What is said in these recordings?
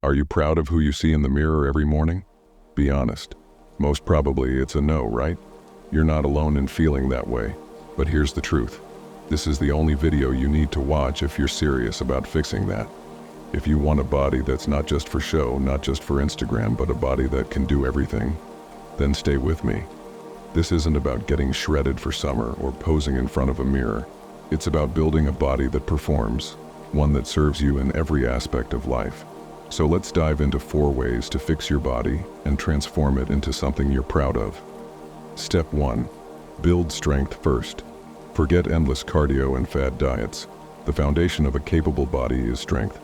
Are you proud of who you see in the mirror every morning? Be honest. Most probably it's a no, right? You're not alone in feeling that way. But here's the truth. This is the only video you need to watch if you're serious about fixing that. If you want a body that's not just for show, not just for Instagram, but a body that can do everything, then stay with me. This isn't about getting shredded for summer or posing in front of a mirror. It's about building a body that performs, one that serves you in every aspect of life. So let's dive into 4 ways to fix your body and transform it into something you're proud of. Step 1. Build strength first. Forget endless cardio and fad diets. The foundation of a capable body is strength.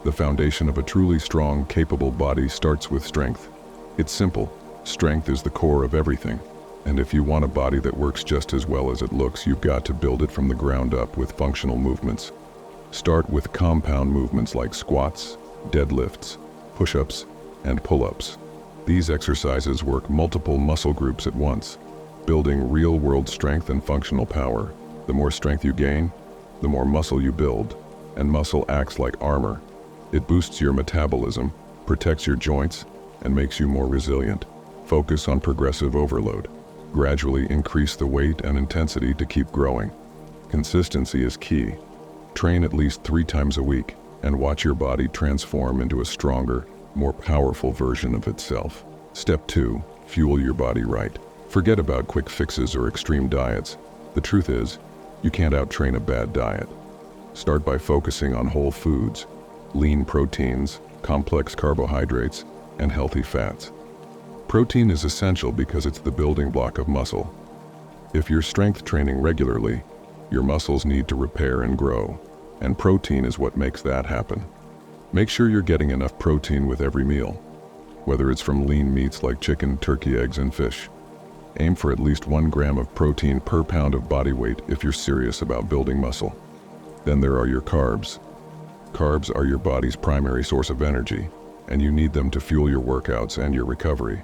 The foundation of a truly strong, capable body starts with strength. It's simple. Strength is the core of everything. And if you want a body that works just as well as it looks, you've got to build it from the ground up with functional movements. Start with compound movements like squats, deadlifts, push-ups, and pull-ups. These exercises work multiple muscle groups at once, building real-world strength and functional power. The more strength you gain, the more muscle you build, and muscle acts like armor. It boosts your metabolism, protects your joints, and makes you more resilient. Focus on progressive overload. Gradually increase the weight and intensity to keep growing. Consistency is key. Train at least 3 times a week and watch your body transform into a stronger, more powerful version of itself. Step 2. Fuel your body right. Forget about quick fixes or extreme diets. The truth is, you can't out-train a bad diet. Start by focusing on whole foods, lean proteins, complex carbohydrates, and healthy fats. Protein is essential because it's the building block of muscle. If you're strength training regularly, your muscles need to repair and grow, and protein is what makes that happen. Make sure you're getting enough protein with every meal, whether it's from lean meats like chicken, turkey, eggs, and fish. Aim for at least 1 gram of protein per pound of body weight if you're serious about building muscle. Then there are your carbs. Carbs are your body's primary source of energy, and you need them to fuel your workouts and your recovery.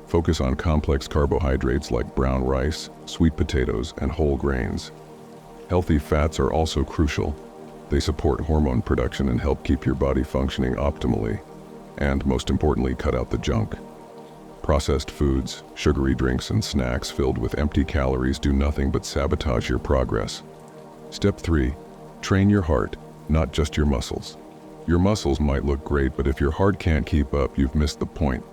Focus on complex carbohydrates like brown rice, sweet potatoes, and whole grains. Healthy fats are also crucial. They support hormone production and help keep your body functioning optimally. And most importantly, cut out the junk. Processed foods, sugary drinks, and snacks filled with empty calories do nothing but sabotage your progress. Step 3. Train your heart, not just your muscles. Your muscles might look great, but if your heart can't keep up, you've missed the point.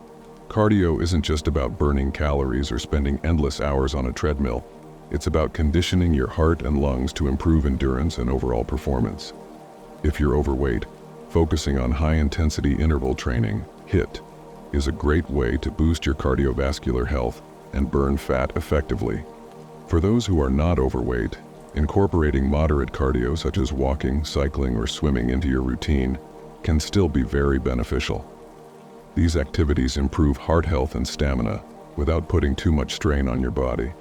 Cardio isn't just about burning calories or spending endless hours on a treadmill. It's about conditioning your heart and lungs to improve endurance and overall performance. If you're overweight, focusing on high-intensity interval training, HIIT, is a great way to boost your cardiovascular health and burn fat effectively. For those who are not overweight, incorporating moderate cardio such as walking, cycling, or swimming into your routine can still be very beneficial. These activities improve heart health and stamina without putting too much strain on your body.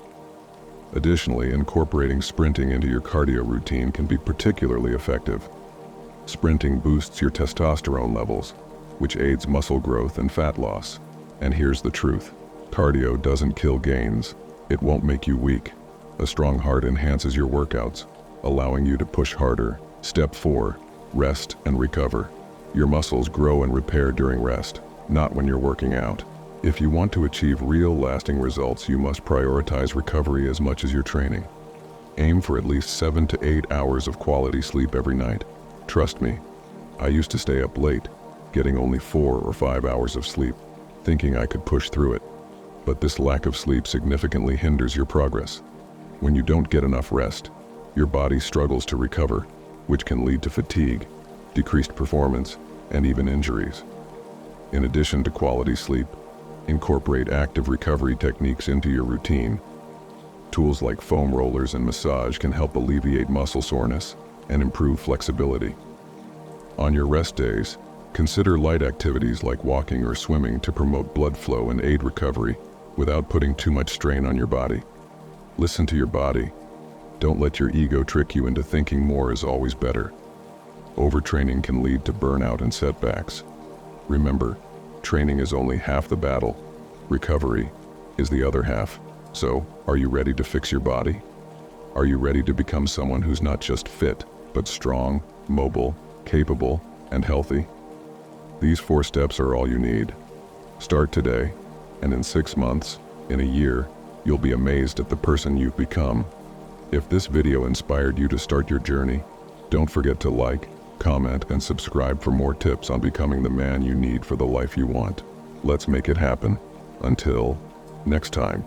Additionally, incorporating sprinting into your cardio routine can be particularly effective. Sprinting boosts your testosterone levels, which aids muscle growth and fat loss. And here's the truth. Cardio doesn't kill gains. It won't make you weak. A strong heart enhances your workouts, allowing you to push harder. Step 4. Rest and recover. Your muscles grow and repair during rest, not when you're working out. If you want to achieve real lasting results, you must prioritize recovery as much as your training. Aim for at least 7 to 8 hours of quality sleep every night. Trust me, I used to stay up late, getting only 4 or 5 hours of sleep, thinking I could push through it. But this lack of sleep significantly hinders your progress. When you don't get enough rest, your body struggles to recover, which can lead to fatigue, decreased performance, and even injuries. In addition to quality sleep, incorporate active recovery techniques into your routine. Tools like foam rollers and massage can help alleviate muscle soreness and improve flexibility. On your rest days, consider light activities like walking or swimming to promote blood flow and aid recovery without putting too much strain on your body. Listen to your body. Don't let your ego trick you into thinking more is always better. Overtraining can lead to burnout and setbacks. Remember, training is only half the battle. Recovery is the other half. So, are you ready to fix your body? Are you ready to become someone who's not just fit, but strong, mobile, capable, and healthy? These 4 steps are all you need. Start today, and in 6 months, in a year, you'll be amazed at the person you've become. If this video inspired you to start your journey, don't forget to like, comment, and subscribe for more tips on becoming the man you need for the life you want. Let's make it happen. Until next time.